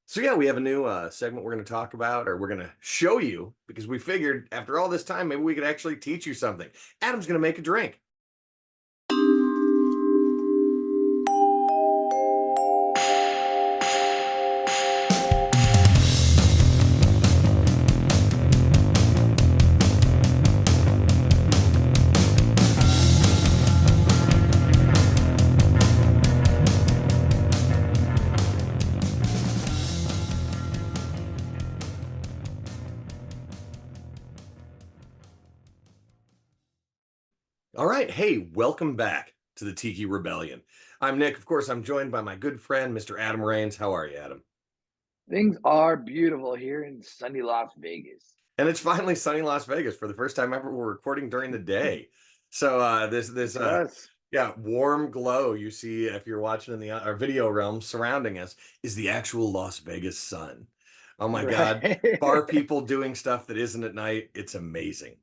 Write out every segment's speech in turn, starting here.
So yeah, we have a new segment we're going to talk about, or we're going to show you, because we figured after all this time, maybe we could actually teach you something. Adam's going to make a drink. All right, hey, welcome back to the Tiki Rebellion. I'm Nick. Of course, I'm joined by my good friend, Mr. Adam Rains. How are you, Adam? Things are beautiful here in sunny Las Vegas. And it's finally sunny Las Vegas for the first time ever. We're recording during the day, so this Yes. yeah, warm glow you see if you're watching in the our video realm surrounding us is the actual Las Vegas sun. Oh my God, Right. bar people doing stuff that isn't at night. It's amazing.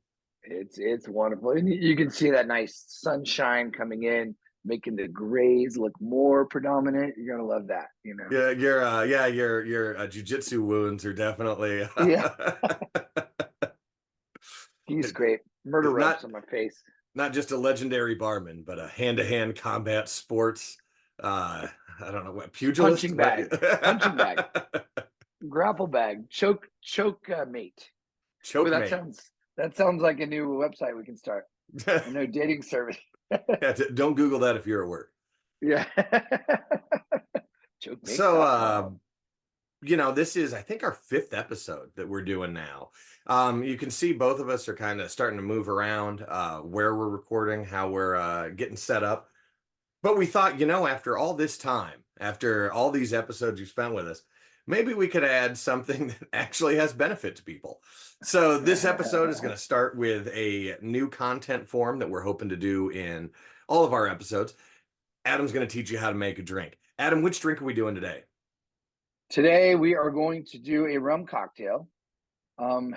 It's wonderful. And you can see that nice sunshine coming in, making the grays look more predominant. You're gonna love that. Your jujitsu wounds are definitely Yeah, he's great. Murder ropes not on my face. not just a legendary barman, but a hand-to-hand combat sports. I don't know what pugilist. Punching What? bag. Punching bag. Grapple bag. Choke mate. Oh, that Choke sounds like a new website we can start. A new dating service. Yeah, don't Google that if you're at work. Yeah. So, Chokemates.com. this is, I think, our fifth episode that we're doing now. You can see both of us are kind of starting to move around where we're recording, how we're getting set up. But we thought, after all this time, after all these episodes you spent with us, maybe we could add something that actually has benefit to people. So this episode is going to start with a new content form that we're hoping to do in all of our episodes. Adam's going to teach you how to make a drink. Adam, which drink are we doing today? Today we are going to do a rum cocktail. Um,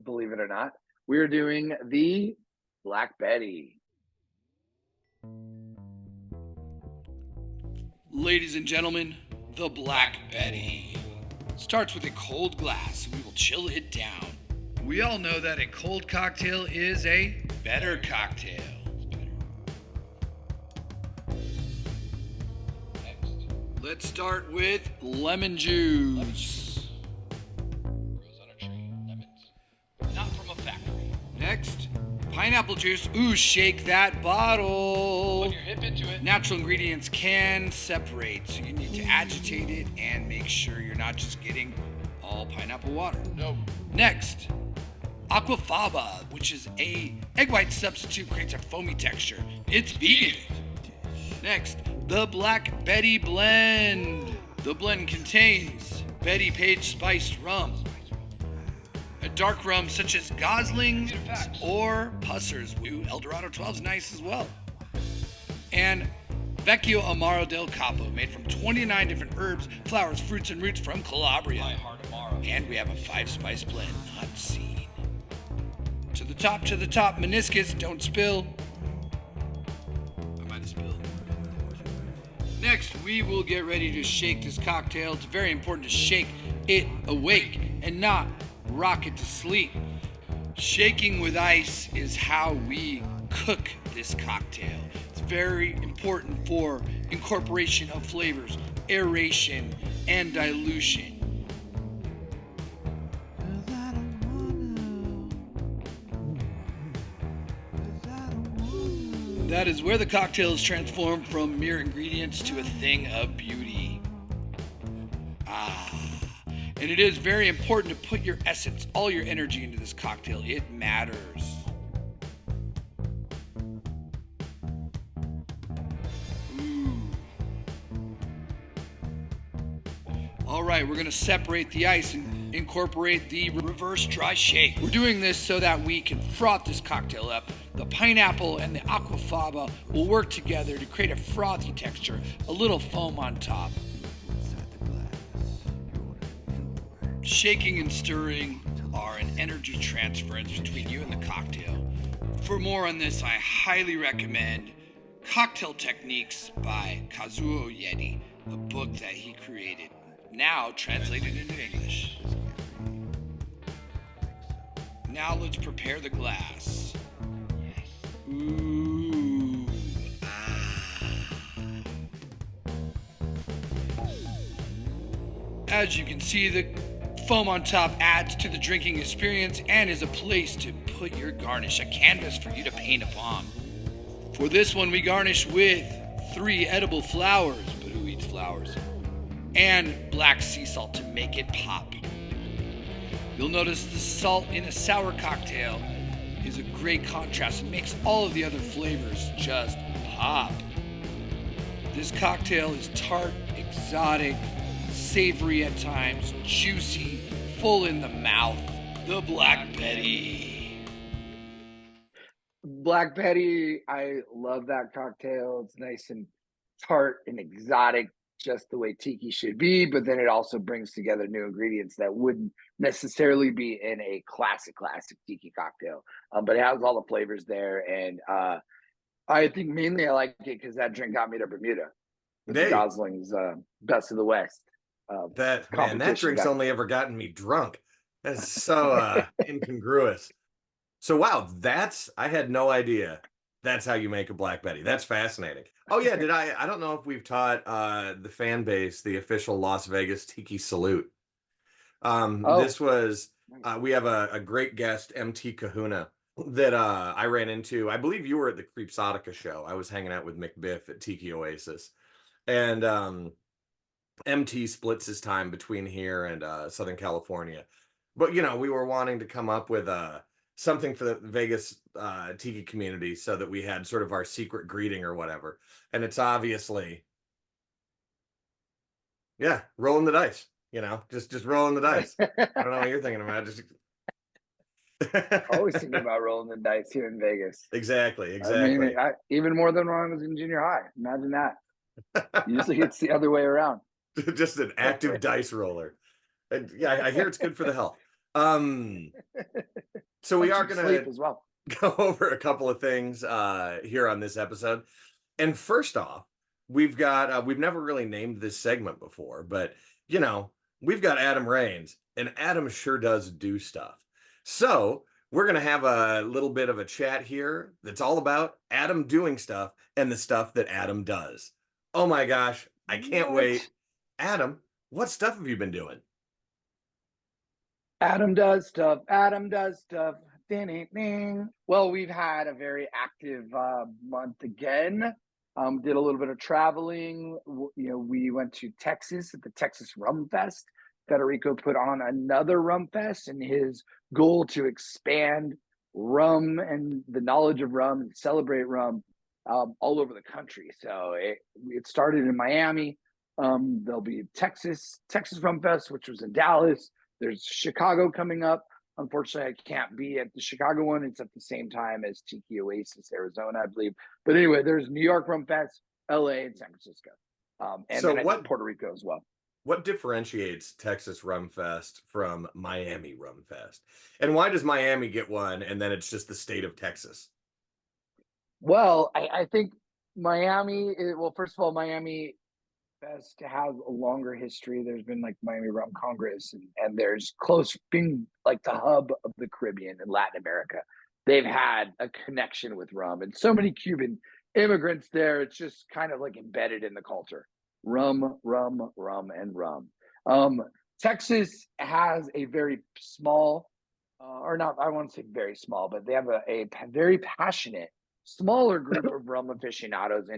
believe it or not, we are doing the Black Betty. Ladies and gentlemen, the Black Betty starts with a cold glass. We will chill it down. We all know that a cold cocktail is a better cocktail. Let's start with lemon juice. Grows on a tree. Lemons. Not from a factory. Next, pineapple juice. Ooh, shake that bottle. Put your hip into it. Natural ingredients can separate, so you need to agitate it and make sure you're not just getting all pineapple water. No. Next, aquafaba, which is a egg white substitute, creates a foamy texture. It's vegan. Next, the Black Betty blend. The blend contains Betty Page spiced rum, a dark rum such as Gosling's or Pusser's. Ooh, Eldorado 12 is nice as well. And Vecchio Amaro del Capo, made from 29 different herbs, flowers, fruits, and roots from Calabria. And we have a 5-spice blend, not seen. To the top, meniscus, don't spill. I might have spilled. Next, we will get ready to shake this cocktail. It's very important to shake it awake and not rock it to sleep. Shaking with ice is how we cook this cocktail. It's very important for incorporation of flavors, aeration, and dilution. That is where the cocktail is transformed from mere ingredients to a thing of beauty. And it is very important to put your essence, all your energy into this cocktail. It matters. Ooh. All right, we're going to separate the ice and incorporate the reverse dry shake. We're doing this so that we can froth this cocktail up. The pineapple and the aquafaba will work together to create a frothy texture, a little foam on top. Shaking and stirring are an energy transference between you and the cocktail. For more on this, I highly recommend Cocktail Techniques by Kazuo Yeti, a book that he created Now translated into English. Now let's prepare the glass. Ooh. As you can see, the foam on top adds to the drinking experience and is a place to put your garnish, a canvas for you to paint upon. For this one, we garnish with 3 edible flowers, but who eats flowers? And black sea salt to make it pop. You'll notice the salt in a sour cocktail is a great contrast and makes all of the other flavors just pop. This cocktail is tart, exotic, savory at times, juicy, full in the mouth. The Black Betty. Black Betty, I love that cocktail. It's nice and tart and exotic, just the way tiki should be, but then it also brings together new ingredients that wouldn't necessarily be in a classic tiki cocktail. But it has all the flavors there, and I think mainly I like it because that drink got me to Bermuda with the Gosling's Best of the West. That drink's only ever gotten me drunk. That's so incongruous. So wow, I had no idea that's how you make a Black Betty. That's fascinating. Oh yeah, I don't know if we've taught the fan base the official Las Vegas Tiki salute. This was we have a great guest, MT Kahuna, that I ran into. I believe you were at the Creepsotica show. I was hanging out with McBiff at Tiki Oasis. And MT splits his time between here and Southern California. But we were wanting to come up with something for the Vegas tiki community so that we had sort of our secret greeting or whatever. And it's obviously, rolling the dice, just rolling the dice. I don't know what you're thinking about. Just always thinking about rolling the dice here in Vegas. Exactly. I mean, even more than when I was in junior high. Imagine that. Usually it's the other way around. Just an active dice roller. I hear it's good for the health. So we are going to as well. go over a couple of things here on this episode. And first off, we've never really named this segment before, but we've got Adam Rains, and Adam sure does do stuff. So we're going to have a little bit of a chat here that's all about Adam doing stuff and the stuff that Adam does. Oh my gosh, I can't wait. Adam, what stuff have you been doing? Adam does stuff. Adam does stuff. Ding, ding, ding. Well, we've had a very active month again. Did a little bit of traveling. We went to Texas at the Texas Rum Fest. Federico put on another rum fest, and his goal to expand rum and the knowledge of rum and celebrate rum all over the country. So it started in Miami. There'll be Texas Rum Fest, which was in Dallas. There's Chicago coming up. Unfortunately, I can't be at the Chicago one. It's at the same time as Tiki Oasis, Arizona, I believe. But anyway, there's New York Rum Fest, LA, and San Francisco. And so then I think Puerto Rico as well. What differentiates Texas Rum Fest from Miami Rum Fest? And why does Miami get one and then it's just the state of Texas? Well, I think Miami, first of all, Miami Fest has a longer history. There's been like Miami Rum Congress, and there's being like the hub of the Caribbean and Latin America. They've had a connection with rum, and so many Cuban immigrants there. It's just kind of like embedded in the culture. Rum, rum, rum, and rum. Texas has a very small, or not, I won't say very small, but they have a very passionate, smaller group of rum aficionados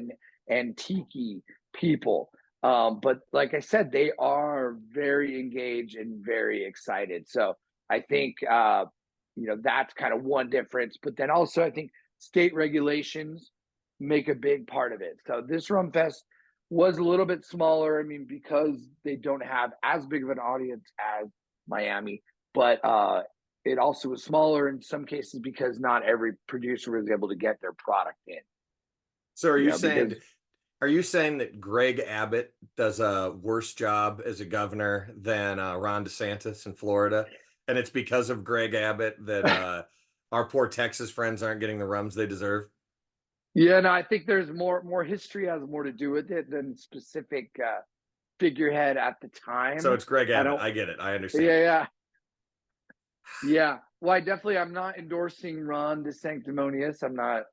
and tiki people. But like I said, they are very engaged and very excited. So I think, that's kind of one difference. But then also I think state regulations make a big part of it. So this Rum Fest was a little bit smaller. I mean, because they don't have as big of an audience as Miami, but it also was smaller in some cases because not every producer was able to get their product in. So are you saying that Greg Abbott does a worse job as a governor than Ron DeSantis in Florida? And it's because of Greg Abbott that our poor Texas friends aren't getting the rums they deserve? Yeah, no, I think there's more history has more to do with it than specific figurehead at the time. So it's Greg I Abbott. don't. I get it. I understand. Yeah. Well, I'm not endorsing Ron DeSanctimonious. I'm not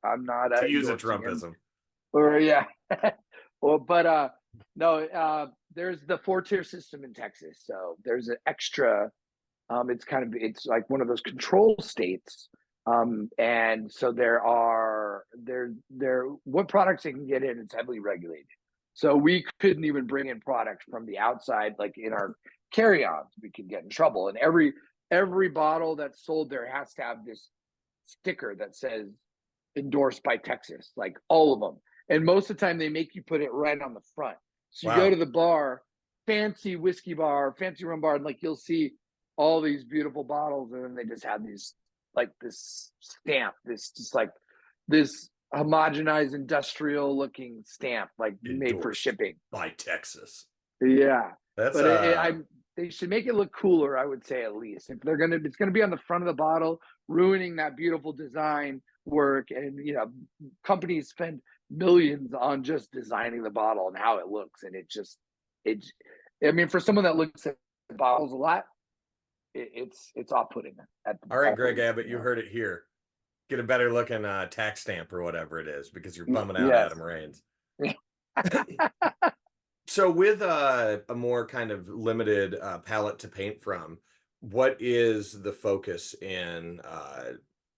To use a endorsing him. Trumpism. Or well, but no, there's the 4-tier system in Texas. So there's an extra, it's like one of those control states. And so there what products they can get in, it's heavily regulated. So we couldn't even bring in products from the outside, like in our carry-ons, we could get in trouble. And every bottle that's sold there has to have this sticker that says endorsed by Texas, like all of them. And most of the time they make you put it right on the front. So you go to the bar, fancy whiskey bar, fancy rum bar, and like you'll see all these beautiful bottles, and then they just have these like this stamp, this homogenized industrial looking stamp, like made for shipping by Texas. Yeah, that's but they should make it look cooler, I would say, at least. If it's gonna be on the front of the bottle, ruining that beautiful design work. And companies spend millions on just designing the bottle and how it looks, and I mean, for someone that looks at bottles a lot, it's off-putting. All right, Greg Abbott, you heard it here. Get a better looking tax stamp or whatever it is, because you're bumming out Adam Raines. So with a more kind of limited palette to paint from, what is the focus in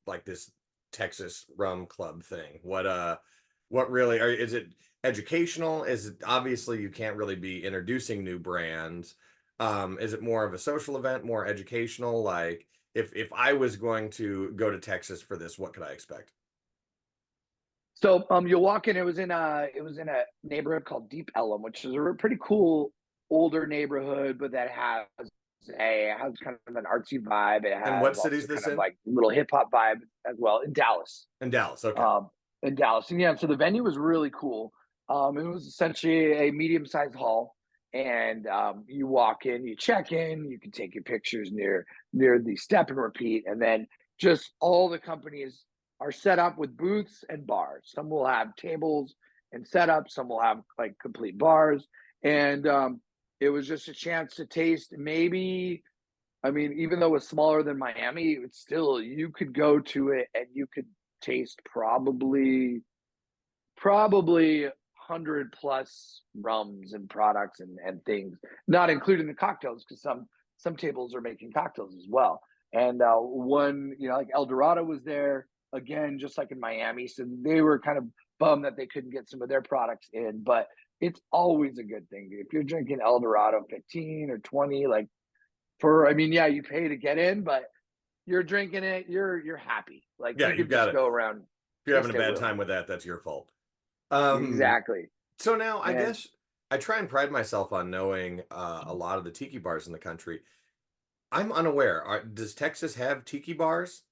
like this Texas Rum Club thing? What really is it educational? Is it, obviously you can't really be introducing new brands. Is it more of a social event, more educational? Like if I was going to go to Texas for this, what could I expect? So you'll walk in. It was in a neighborhood called Deep Ellum, which is a pretty cool older neighborhood, but that has kind of an artsy vibe. It has, and what city is this kind in? Of like little hip hop vibe as well, in Dallas. In Dallas, okay. In Dallas, and yeah, so the venue was really cool. It was essentially a medium-sized hall, and you walk in, you check in, you can take your pictures near the step and repeat, and then just all the companies are set up with booths and bars. Some will have tables and setups, some will have like complete bars. And it was just a chance to taste, maybe, I mean, even though it was smaller than Miami, it's still, you could go to it and you could taste probably 100 plus rums and products and things, not including the cocktails, because some tables are making cocktails as well. And one, like El Dorado was there again, just like in Miami. So they were kind of bummed that they couldn't get some of their products in, but it's always a good thing. If you're drinking El Dorado 15 or 20, like yeah, you pay to get in, but you're drinking it, you're happy. Like, yeah, you could just go around. If you're having a bad time with that, that's your fault. Exactly. So now I guess I try and pride myself on knowing a lot of the tiki bars in the country. I'm unaware. Does Texas have tiki bars?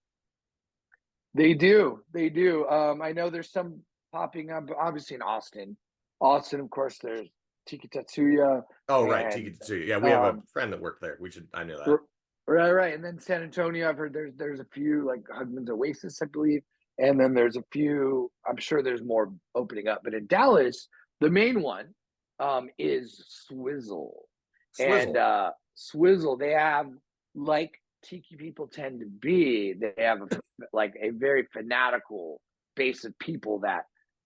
They do. I know there's some popping up, obviously in Austin. Austin, of course, there's Tiki Tetsuya. Oh, right, Tiki Tetsuya. Yeah, we have a friend that worked there. I knew that. Right. And then San Antonio, I've heard there's a few, like Hugman's Oasis, I believe. And then there's a few, I'm sure there's more opening up. But in Dallas, the main one is Swizzle. And Swizzle, they have, like tiki people tend to be, they have a very fanatical base of people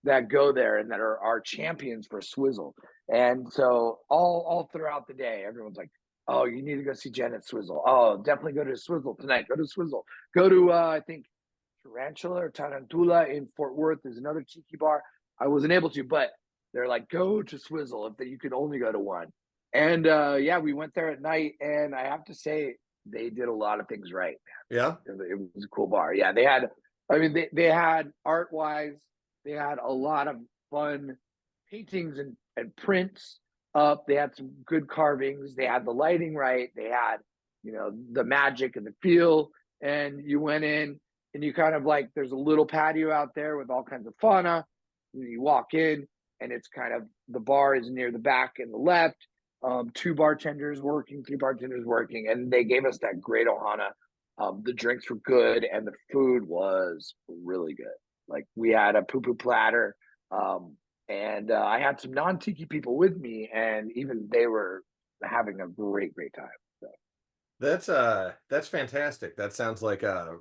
that go there and that are champions for Swizzle. And so all throughout the day, everyone's like, oh, you need to go see Jen at Swizzle. Oh, definitely go to Swizzle tonight. Go to Swizzle. Go to, I think, Tarantula or Tarantula in Fort Worth is another tiki bar. I wasn't able to, but they're like, go to Swizzle if you could only go to one. And yeah, we went there at night, and I have to say, they did a lot of things right. Yeah, it was a cool bar. Yeah, they had, I mean, they had art-wise, they had a lot of fun paintings and prints up. They had some good carvings. They had the lighting right. They had, the magic and the feel. And you went in, and you kind of like, there's a little patio out there with all kinds of fauna. You walk in, and it's kind of, the bar is near the back and the left. 2 bartenders working, 3 bartenders working, and they gave us that great ohana. The drinks were good, and the food was really good. Like, we had a poo-poo platter. And I had some non-tiki people with me, and even they were having a great time. So. That's fantastic. That sounds like a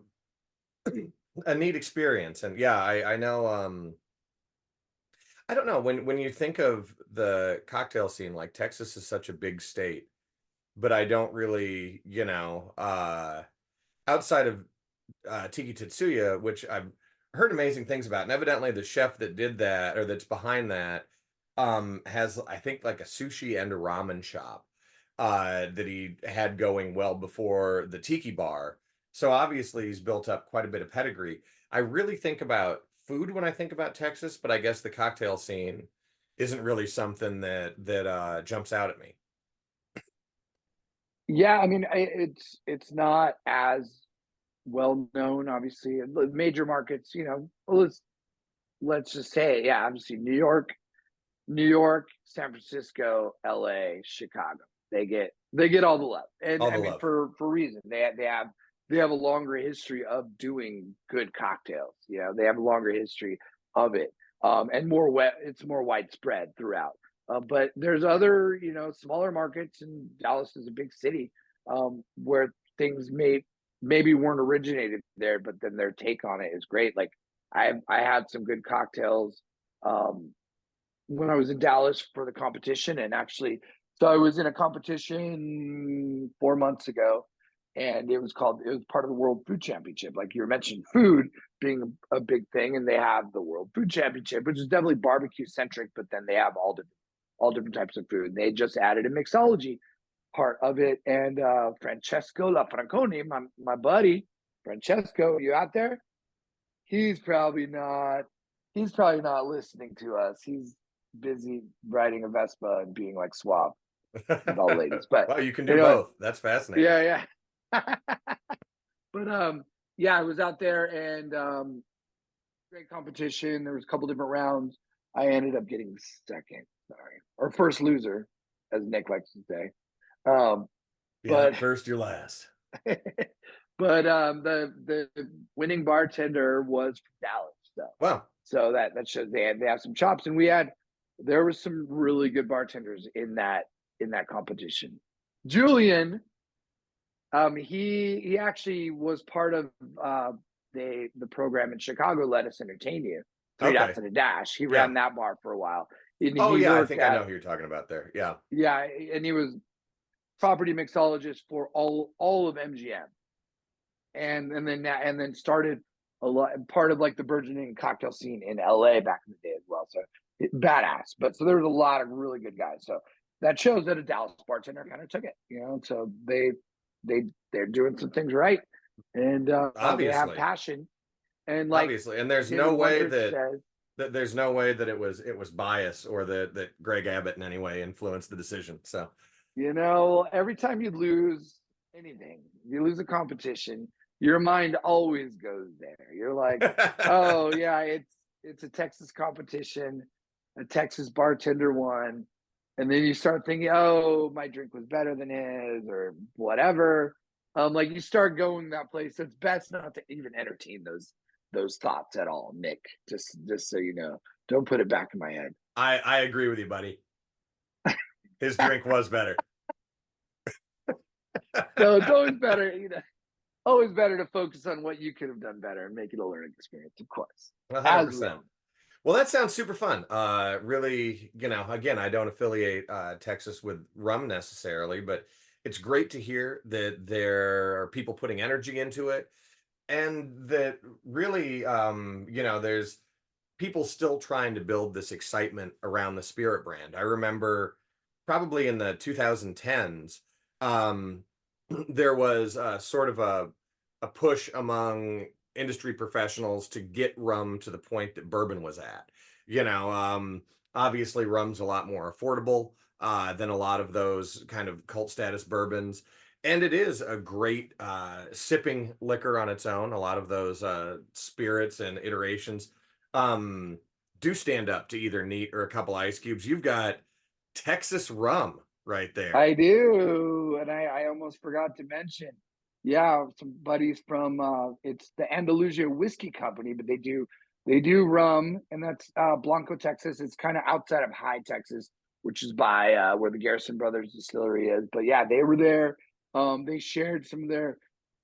neat experience. And yeah, I know I don't know, when you think of the cocktail scene, like Texas is such a big state, but I don't really, outside of Tiki Tetsuya, which I've heard amazing things about. And evidently the chef that did that, or that's behind that, has, I think, like a sushi and a ramen shop that he had going well before the Tiki bar. So obviously he's built up quite a bit of pedigree. I really think about food when I think about Texas, but I guess the cocktail scene isn't really something that jumps out at me. Yeah, I mean, it's not as well known, obviously. The major markets, let's just say, yeah, obviously New York, San Francisco, LA, Chicago. They get all the love, and All I the mean love. for reason. They have a longer history of doing good cocktails. They have a longer history of it, and it's more widespread throughout. But there's other smaller markets, and Dallas is a big city, where things maybe weren't originated there, but then their take on it is great. Like I had some good cocktails. Um, when I was in Dallas for the competition, and actually, so I was in a competition 4 months ago, and it was part of the World Food Championship. Like you mentioned, food being a big thing, and they have the World Food Championship, which is definitely barbecue centric, but then they have all different types of food. And they just added a mixology part of it, and Francesco Lafranconi, my buddy Francesco, you out there? He's probably not. He's probably not listening to us. He's busy riding a Vespa and being like suave with all ladies. But Wow, you can do anyway, both. That's fascinating. yeah. But yeah, I was out there, and great competition. There was a couple different rounds. I ended up getting second, sorry, or first loser, as Nick likes to say. Um, Yeah, but first you're last. but the winning bartender was from Dallas, Wow. so that shows they have some chops, and there was some really good bartenders in that competition. Julian, he actually was part of the program in Chicago, Let Us Entertain You, Three Okay. Dots and a Dash. He Yeah. ran that bar for a while, and Oh he yeah, I worked think I know at, who you're talking about there. Yeah. yeah, and he was property mixologist for all of MGM, and then started a lot part of like the burgeoning cocktail scene in LA back in the day as well. So badass. But so there was a lot of really good guys. So that shows that a Dallas bartender kind of took it. So they're doing some things right, and they have Obviously. passion. And like Obviously. And there's no David way Wondrich that says, there's no way that it was bias or that Greg Abbott in any way influenced the decision. So every time you lose anything, you lose a competition, your mind always goes there. You're like, oh yeah, it's a Texas competition, a Texas bartender won, and then you start thinking, oh, my drink was better than his or whatever. Like you start going that place. It's best not to even entertain those thoughts at all, Nick. Just so you know, don't put it back in my head. I agree with you, buddy. His drink was better. So it's always better, always better to focus on what you could have done better and make it a learning experience, of course. As we 100%. all. Well, that sounds super fun. Really, again, I don't affiliate Texas with rum necessarily, but it's great to hear that there are people putting energy into it, and that really, there's people still trying to build this excitement around the spirit brand. I remember probably in the 2010s, um, there was sort of a push among industry professionals to get rum to the point that bourbon was at. Obviously, rum's a lot more affordable than a lot of those kind of cult status bourbons. And it is a great sipping liquor on its own. A lot of those spirits and iterations um, do stand up to either neat or a couple ice cubes. You've got Texas rum right there. I do, and I almost forgot to mention. Yeah, some buddies from it's the Andalusia Whiskey Company, but they do They do rum, and that's Blanco, Texas. It's kind of outside of High, Texas, which is by where the Garrison Brothers Distillery is. But yeah, they were there. They shared some of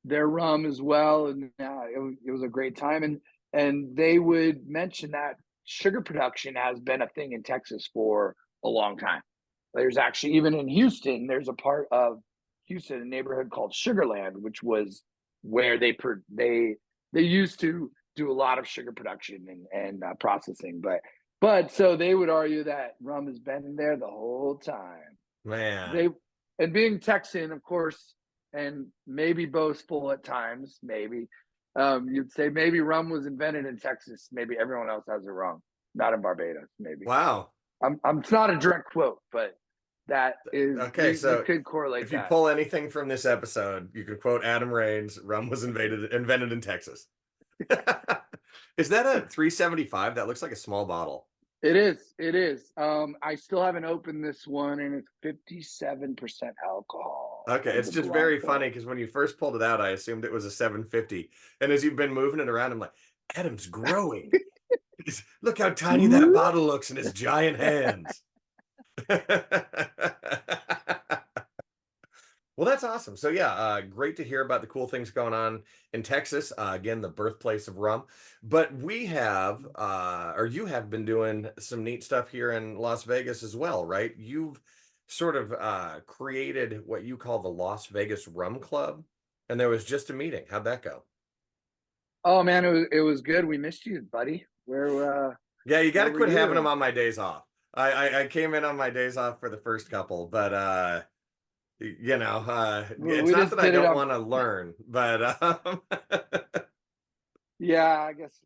their rum as well, and it was a great time. And they would mention that sugar production has been a thing in Texas for a long time. There's actually, even in Houston, there's a part of Houston, a neighborhood called Sugarland, which was where they used to do a lot of sugar production and processing. But so they would argue that rum has been there the whole time. Man. And being Texan, of course, and maybe boastful at times, maybe you'd say maybe rum was invented in Texas. Maybe everyone else has it wrong. Not in Barbados, maybe. Wow. It's not a direct quote, but that is okay. So you could correlate. If you pull anything from this episode, you can quote Adam Raines: "Rum was invented in Texas." Is that a 375? That looks like a small bottle. It is. It is. I still haven't opened this one, and it's 57% alcohol. Okay, it's just very funny because when you first pulled it out, I assumed it was a 750, and as you've been moving it around, I'm like, Adam's growing. Look how tiny that bottle looks in his giant hands. Well, that's awesome. So yeah, great to hear about the cool things going on in Texas. Again, the birthplace of rum. But we have, or you have been doing some neat stuff here in Las Vegas as well, right? You've sort of created what you call the Las Vegas Rum Club, and there was just a meeting. How'd that go? Oh man, it was good. We missed you, buddy. Yeah, you got to quit having them on my days off. I came in on my days off for the first couple, but it's not that I don't want to learn, but yeah, I guess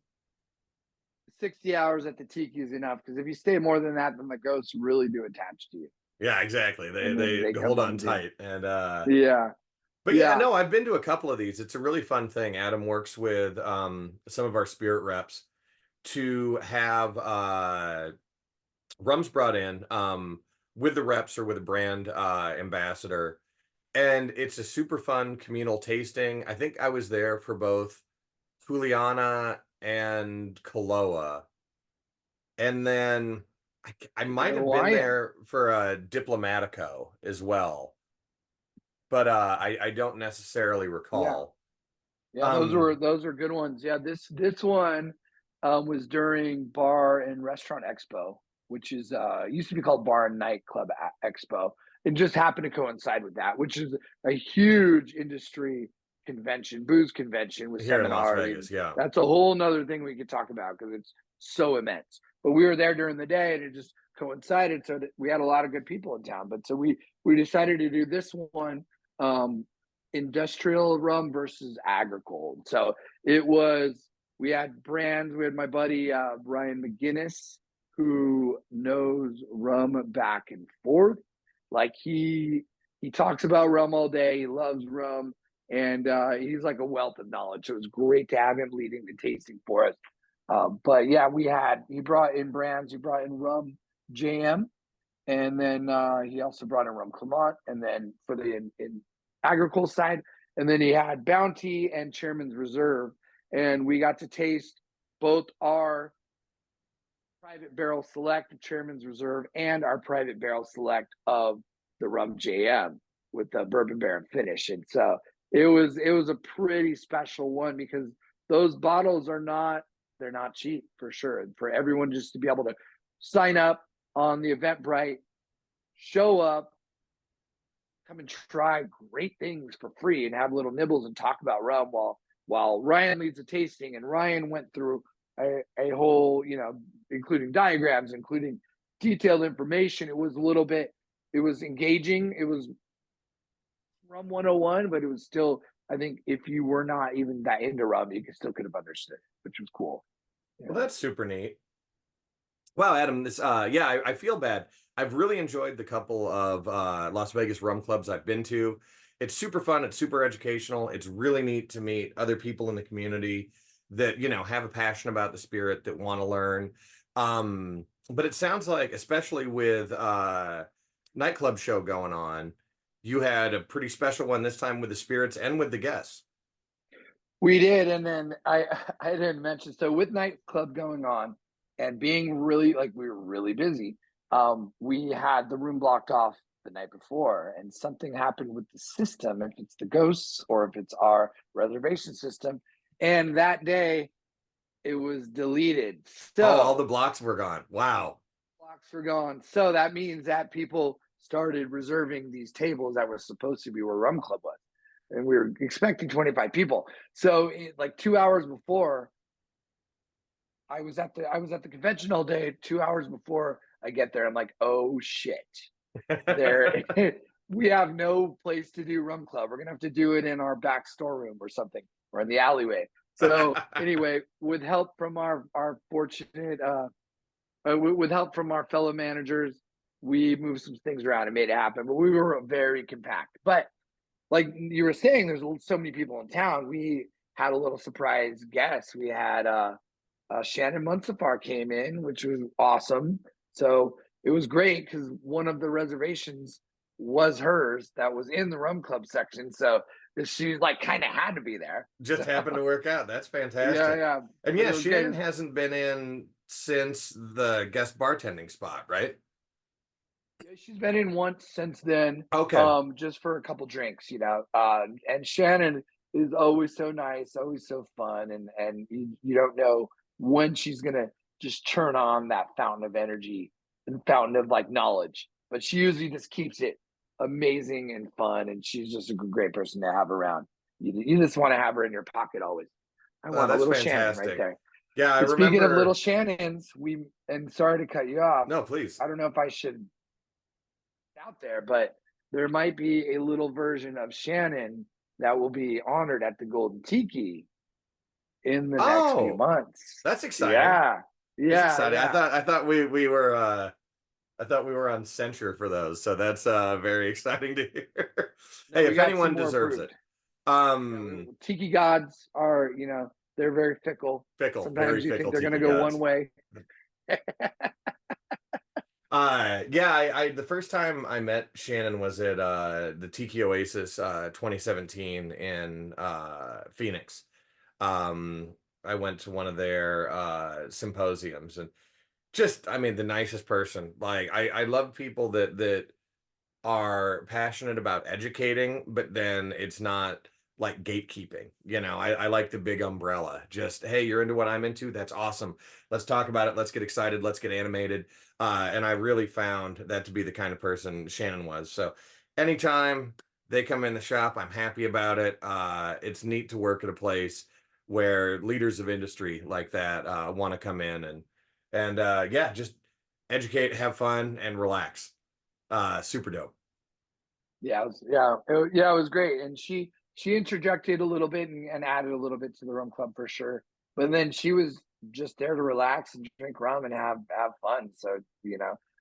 60 hours at the Tiki is enough, because if you stay more than that, then the ghosts really do attach to you. Yeah, exactly. They hold on tight. And yeah. But yeah, no, I've been to a couple of these. It's a really fun thing. Adam works with some of our spirit reps to have rums brought in with the reps or with a brand ambassador. And it's a super fun communal tasting. I think I was there for both Juliana and Kaloa. And then I might have been there for a Diplomatico as well. But I don't necessarily recall. Yeah, those were good ones. Yeah, this one was during Bar and Restaurant Expo, which is used to be called Bar and Nightclub Expo. It just happened to coincide with that, which is a huge industry convention, booze convention with here seminars. In Las Vegas, yeah. That's a whole nother thing we could talk about because it's so immense. But we were there during the day, and it just coincided so that we had a lot of good people in town. But so we decided to do this one, industrial rum versus agricole. So we had brands. We had my buddy Ryan McGinnis, who knows rum back and forth. Like he talks about rum all day. He loves rum, and he's like a wealth of knowledge. So it was great to have him leading the tasting for us. But yeah, he brought in brands. He brought in rum JM, and then he also brought in rum Clement, and then for the in agricole side, and then he had Bounty and Chairman's Reserve, and we got to taste both our private barrel select of Chairman's Reserve and our private barrel select of the rum JM with the bourbon baron finish. And so it was a pretty special one, because those bottles they're not cheap, for sure. And for everyone just to be able to sign up on the Eventbrite, show up, come and try great things for free and have little nibbles and talk about rum while Ryan leads a tasting. And Ryan went through a whole, including diagrams, including detailed information. It was engaging. It was rum 101, but it was still, I think if you were not even that into rum, you could have understood, which was cool. Yeah. Well, that's super neat. Wow, Adam, I feel bad. I've really enjoyed the couple of Las Vegas rum clubs I've been to. It's super fun. It's super educational. It's really neat to meet other people in the community that, have a passion about the spirit, that want to learn. But it sounds like, especially with nightclub show going on, you had a pretty special one this time with the spirits and with the guests. We did, and then I didn't mention, so with nightclub going on and being really like we were really busy, we had the room blocked off the night before, and something happened with the system, if it's the ghosts or if it's our reservation system. And that day it was deleted. Oh, all So the blocks were gone. Wow. blocks were gone. So that means that people started reserving these tables that were supposed to be where Rum Club was. And we were expecting 25 people. So like 2 hours before, I was at the convention all day. 2 hours before I get there, I'm like, oh shit. There we have no place to do Rum Club. We're gonna have to do it in our back storeroom or something, or in the alleyway. So anyway, with help from our fortunate with help from our fellow managers, we moved some things around and made it happen. But we were very compact. But like you were saying, there's so many people in town. We had a little surprise guest. We had Shannon Munsafar came in, which was awesome. So it was great because one of the reservations was hers that was in the Rum Club section. So she like kind of had to be there. Just So, happened to work out. That's yeah, fantastic. yeah. And But yeah, it was great. Shannon hasn't been in since the guest bartending spot, right? She's been in once since then, Okay. just for a couple drinks, you know. And Shannon is always so nice, always so fun, and you don't know when she's gonna just turn on that fountain of energy and fountain of like knowledge. But she usually just keeps it amazing and fun, and she's just a great person to have around. You just want to have her in your pocket always. I want a That's little Shannon right fantastic. there. Yeah, I But speaking of little remember. Shannons, and sorry to cut you off. No, please. I don't know if I should out there, but there might be a little version of Shannon that will be honored at the Golden Tiki in the next few Oh, months. that's exciting. Yeah. That's Yeah. exciting. Yeah. I thought we were I thought we were on censure for those. So that's very exciting to hear. No, Hey, we if got some anyone more deserves it. approved. Yeah, Um Tiki gods are, they're very fickle. Fickle, very Sometimes you think fickle they're going to tiki go one gods. way. Yeah, I the first time I met Shannon was at the Tiki Oasis 2017 in Phoenix. Um I went to one of their symposiums, and just, I mean, the nicest person. Like, I love people that are passionate about educating, but then it's not like gatekeeping. I like the big umbrella. Just, hey, you're into what I'm into. That's awesome. Let's talk about it. Let's get excited. Let's get animated. And I really found that to be the kind of person Shannon was. So anytime they come in the shop, I'm happy about it. It's neat to work at a place where leaders of industry like that want to come in and yeah, just educate, have fun, and relax. Super dope. Yeah, it was great, and she interjected a little bit and added a little bit to the rum club for sure. But then she was just there to relax and drink rum and have fun. So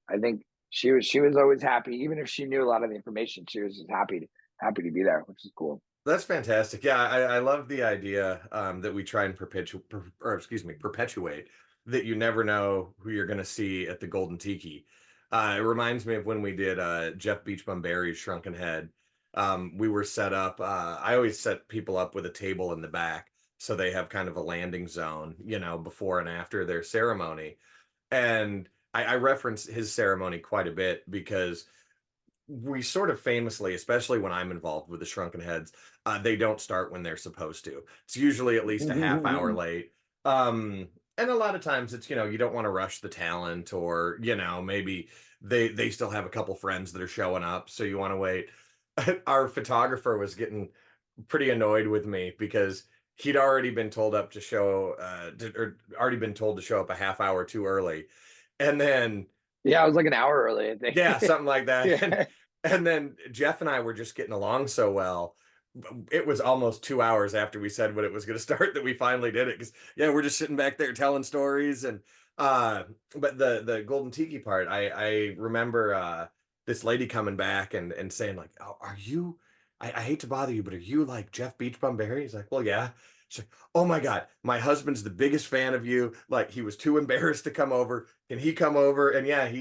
I think she was always happy, even if she knew a lot of the information. She was just happy to be there, which is cool. That's fantastic. Yeah, I love the idea that we try and perpetuate that you never know who you're going to see at the Golden Tiki. It reminds me of when we did Jeff Beachbum Berry's Shrunken Head. We were set up. I always set people up with a table in the back so they have kind of a landing zone, before and after their ceremony. And I reference his ceremony quite a bit because we sort of famously, especially when I'm involved with the Shrunken Heads, they don't start when they're supposed to. It's usually at least a half hour late. And a lot of times it's, you don't want to rush the talent, or, maybe they still have a couple friends that are showing up, so you want to wait. Our photographer was getting pretty annoyed with me because he'd already been told up to show or already been told to show up a half hour too early. And then Yeah, I was like an hour early, I think. yeah, something like that. And Yeah. and then Jeff and I were just getting along so well. It was almost 2 hours after we said when it was going to start that we finally did it. Because yeah, we're just sitting back there telling stories. And but the Golden Tiki part, I remember this lady coming back and saying like, oh, "Are you? I hate to bother you, but are you like Jeff Beachbum Berry?" He's like, "Well, yeah." She's like, "Oh my God, my husband's the biggest fan of you. Like, he was too embarrassed to come over. Can he come over?" And yeah,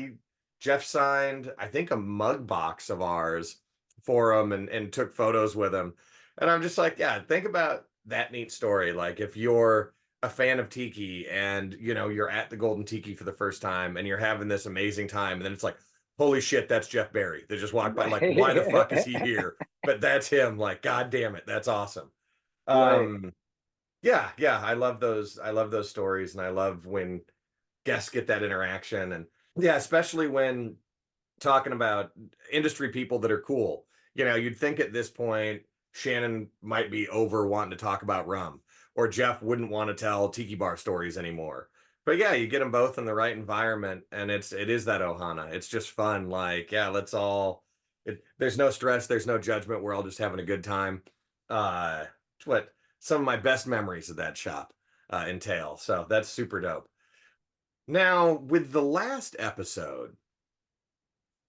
Jeff signed, I think, a mug box of ours for him and took photos with him. And I'm just like, yeah, think about that neat story. Like if you're a fan of Tiki and you're at the Golden Tiki for the first time and you're having this amazing time, and then it's like, holy shit, that's Jeff Barry. They just walked by, like, why the fuck is he here? But that's him. Like, god damn it, that's awesome. Right. Yeah, I love those stories, and I love when guests get that interaction. And yeah, especially when talking about industry people that are cool. You'd think at this point Shannon might be over wanting to talk about rum, or Jeff wouldn't want to tell tiki bar stories anymore. But yeah, you get them both in the right environment, and it is that ohana. It's just fun. Like, yeah, let's all. There's no stress. There's no judgment. We're all just having a good time. It's what some of my best memories of that shop entail. So that's super dope. Now, with the last episode,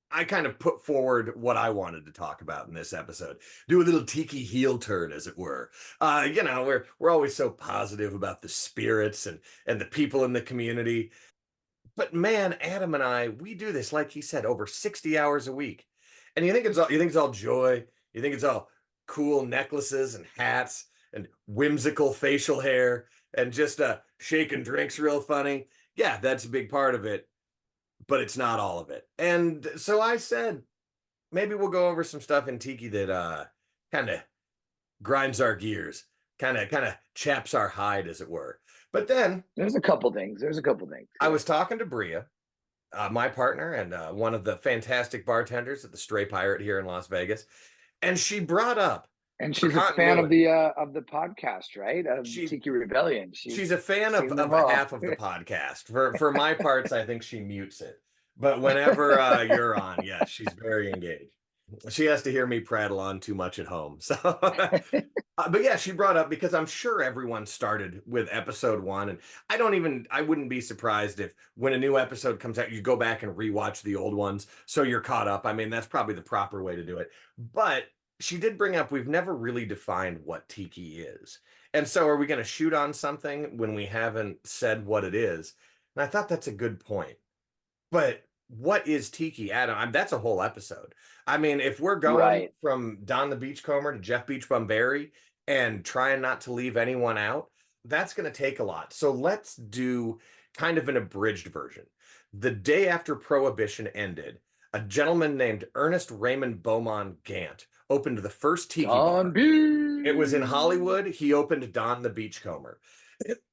I kind of put forward what I wanted to talk about in this episode. Do a little tiki heel turn, as it were. We're always so positive about the spirits and the people in the community. But man, Adam and I, we do this, like he said, over 60 hours a week. And you think it's all joy, you think it's all cool necklaces and hats and whimsical facial hair and just shaking drinks real funny. Yeah, that's a big part of it, but it's not all of it. And so I said, maybe we'll go over some stuff in Tiki that kind of grinds our gears, kind of chaps our hide, as it were. But then There's a couple things. I was talking to Bria, my partner, and one of the fantastic bartenders at the Stray Pirate here in Las Vegas, and she brought up And for she's a fan of continuity. the podcast, right? Of She Tiki Rebellion. she's She's a fan of, seen them of all. half of the podcast. For my parts, I think she mutes it. But whenever you're on, yes, she's very engaged. She has to hear me prattle on too much at home. So, but yeah, she brought up, because I'm sure everyone started with episode one, and I wouldn't be surprised if when a new episode comes out, you go back and rewatch the old ones so you're caught up. I mean, that's probably the proper way to do it. But she did bring up we've never really defined what tiki is. And so are we going to shoot on something when we haven't said what it is? And I thought that's a good point. But what is tiki, Adam? That's a whole episode. I mean, if we're going Right. from Don the Beachcomber to Jeff Beachbum Berry and trying not to leave anyone out, that's going to take a lot. So let's do kind of an abridged version. The day after Prohibition ended, a gentleman named Ernest Raymond Beaumont Gant opened the first tiki Don bar. B. It was in Hollywood. He opened Don the Beachcomber.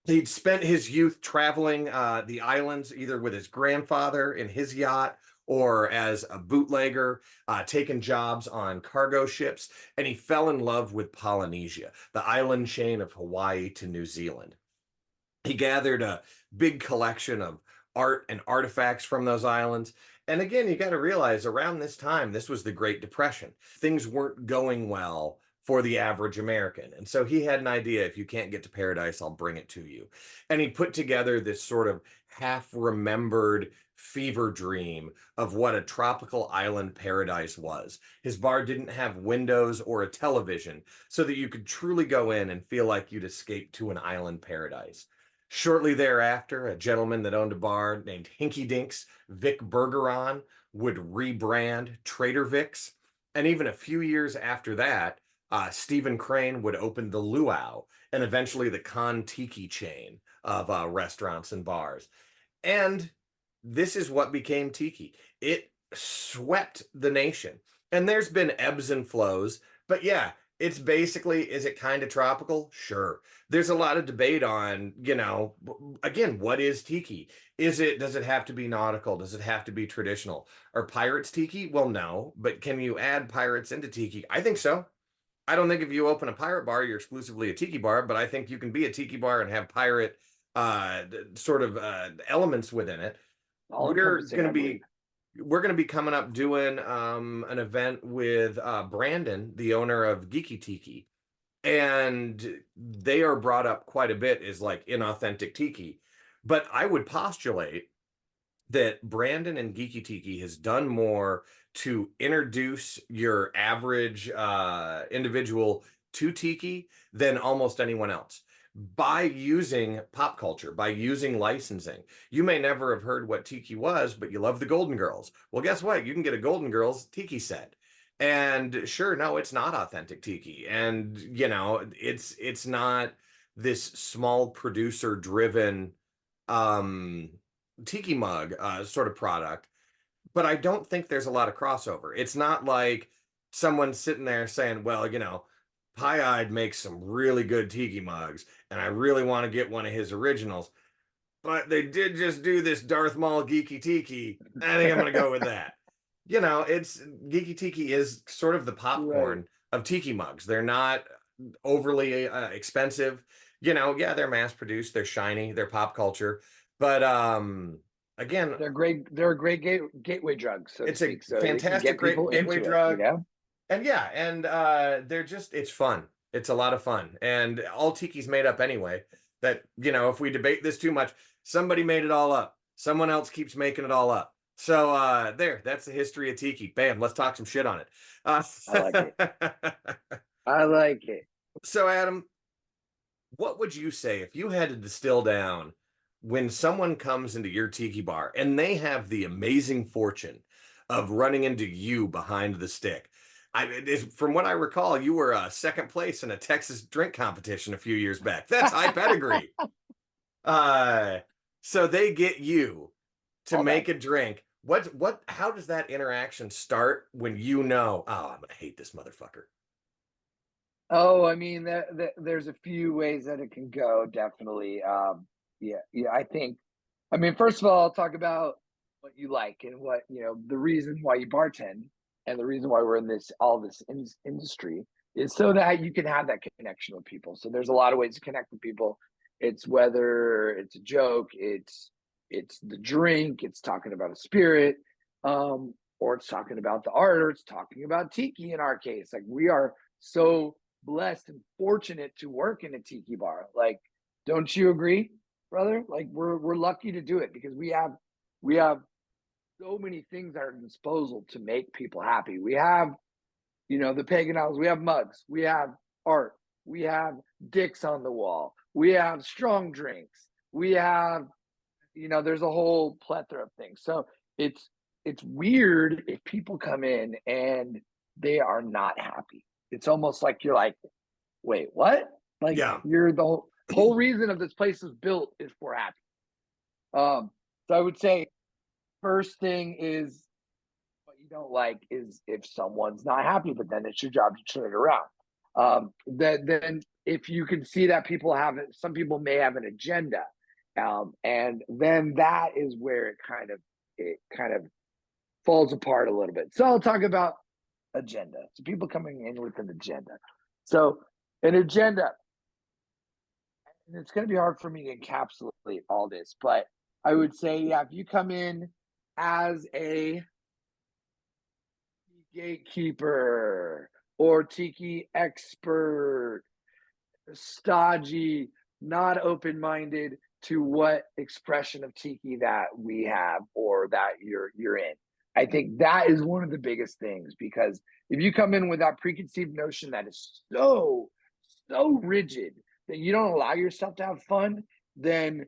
He'd spent his youth traveling the islands, either with his grandfather in his yacht or as a bootlegger, taking jobs on cargo ships. And he fell in love with Polynesia, the island chain of Hawaii to New Zealand. He gathered a big collection of art and artifacts from those islands. And again, you got to realize around this time, this was the Great Depression. Things weren't going well for the average American. And so he had an idea: if you can't get to paradise, I'll bring it to you. And he put together this sort of half remembered fever dream of what a tropical island paradise was. His bar didn't have windows or a television, so that you could truly go in and feel like you'd escaped to an island paradise. Shortly thereafter, a gentleman that owned a bar named Hinky Dinks, Vic Bergeron, would rebrand Trader Vic's. And even a few years after that, Stephen Crane would open the Luau and eventually the Con Tiki chain of restaurants and bars. And this is what became Tiki. It swept the nation. And there's been ebbs and flows, but yeah, it's basically, is it kind of tropical? Sure. There's a lot of debate on, again, what is tiki? Does it have to be nautical? Does it have to be traditional? Are pirates tiki? Well, no, but can you add pirates into tiki? I think so. I don't think if you open a pirate bar, you're exclusively a tiki bar, but I think you can be a tiki bar and have pirate sort of elements within it. All We're encompassing, going I to be believe. we're going to be coming up doing an event with Brandon, the owner of Geeky Tiki, and they are brought up quite a bit as like inauthentic tiki. But I would postulate that Brandon and Geeky Tiki has done more to introduce your average individual to tiki than almost anyone else. By using pop culture, by using licensing, you may never have heard what tiki was, but you love the Golden Girls. Well, guess what? You can get a Golden Girls tiki set. And sure, no, it's not authentic tiki. And it's not this small producer driven um tiki mug sort of product. But I don't think there's a lot of crossover. It's not like someone sitting there saying, well, Pie-Eyed makes some really good tiki mugs, and I really want to get one of his originals. But they did just do this Darth Maul Geeky Tiki. I think I'm going to go with that. It's Geeky Tiki is sort of the popcorn Right. of tiki mugs. They're not overly expensive. Yeah, they're mass produced, they're shiny, they're pop culture. But again, They're great. They're a great gateway drug, so to it's a speak. So it can fantastic, get great people gateway into it. drug. And yeah, and it's fun. It's a lot of fun. And all tiki's made up anyway. That, if we debate this too much, somebody made it all up. Someone else keeps making it all up. So that's the history of tiki. Bam, let's talk some shit on it. I like it. I like it. So Adam, what would you say if you had to distill down when someone comes into your tiki bar and they have the amazing fortune of running into you behind the stick? From what I recall, you were second place in a Texas drink competition a few years back. That's high pedigree. Uh, so they get you to All make that. a drink. How does that interaction start when oh, I'm gonna hate this motherfucker? Oh, I mean, there's a few ways that it can go. Definitely. Yeah. I think. I mean, first of all, I'll talk about what you like and what the reason why you bartend and the reason why we're in this industry is so that you can have that connection with people. So there's a lot of ways to connect with people. It's whether it's a joke, it's the drink, it's talking about a spirit, or it's talking about the art, or it's talking about tiki in our case. Like we are so blessed and fortunate to work in a tiki bar. Like, don't you agree, brother? Like we're lucky to do it because we have so many things at our disposal to make people happy. We have, the pagan owls, we have mugs, we have art, we have dicks on the wall, we have strong drinks, we have, there's a whole plethora of things. So it's weird if people come in and they are not happy. It's almost like you're like, wait, what? Like Yeah. you're the whole reason of this place is built is for happy. So I would say first thing is what you don't like is if someone's not happy, but then it's your job to turn it around. Then if you can see that some people may have an agenda, and then that is where it kind of falls apart a little bit. So I'll talk about agenda. So people coming in with an agenda. So an agenda, and it's going to be hard for me to encapsulate all this, but I would say, yeah, if you come in as a gatekeeper or tiki expert, stodgy, not open-minded to what expression of tiki that we have or that you're in. I think that is one of the biggest things, because if you come in with that preconceived notion that is so rigid that you don't allow yourself to have fun, then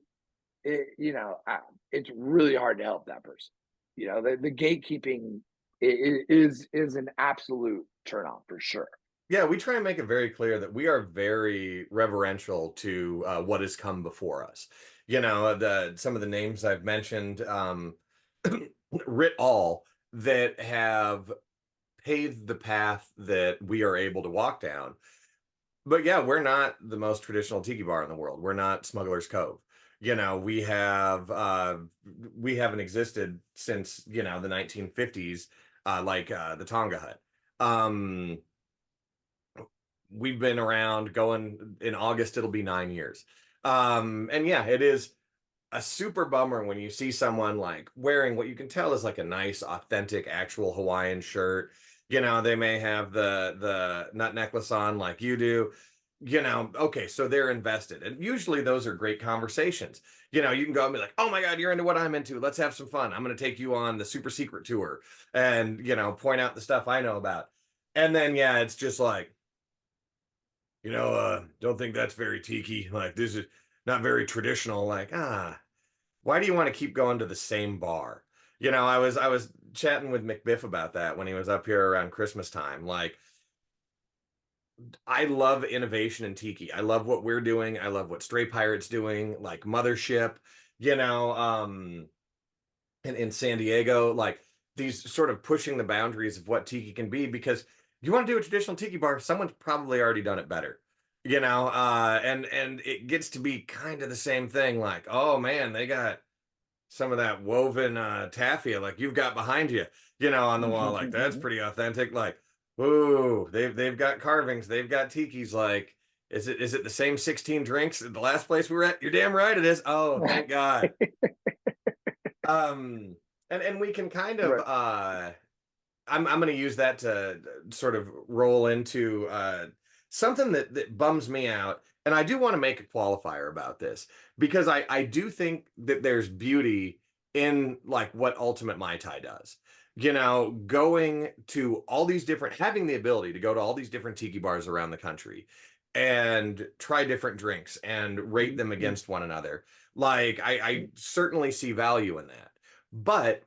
it's really hard to help that person. The gatekeeping is an absolute turnoff for sure. Yeah, we try and make it very clear that we are very reverential to what has come before us. Some of the names I've mentioned, writ all, that have paved the path that we are able to walk down. But yeah, we're not the most traditional tiki bar in the world. We're not Smuggler's Cove. We haven't existed since the 1950s, like the Tonga Hut. We've been around, going in August, it'll be 9 years. And yeah, it is a super bummer when you see someone like wearing what you can tell is like a nice, authentic, actual Hawaiian shirt. They may have the nut necklace on like you do. Okay, so they're invested. And usually those are great conversations. You can go and be like, oh my God, you're into what I'm into. Let's have some fun. I'm going to take you on the super secret tour and, point out the stuff I know about. And then, yeah, it's just like, don't think that's very tiki. Like, this is not very traditional. Like, why do you want to keep going to the same bar? I was chatting with McBiff about that when he was up here around Christmas time. Like, I love innovation in tiki. I love what we're doing. I love what Stray Pirate's doing, like Mothership, you know, in San Diego, like these sort of pushing the boundaries of what tiki can be, because you want to do a traditional tiki bar, someone's probably already done it better. And it gets to be kind of the same thing, like, oh man, they got some of that woven taffia like you've got behind you, on the wall. Like, that's pretty authentic. Like, ooh, they've got carvings, they've got tikis. Like, is it the same 16 drinks at the last place we were at? You're damn right it is. Oh, thank God. And we can kind of Right. I'm going to use that to sort of roll into something that bums me out. And I do want to make a qualifier about this, because I do think that there's beauty in like what Ultimate Mai Tai does. Going to all these different, having the ability to go to all these different tiki bars around the country and try different drinks and rate them against one another. Like, I certainly see value in that. But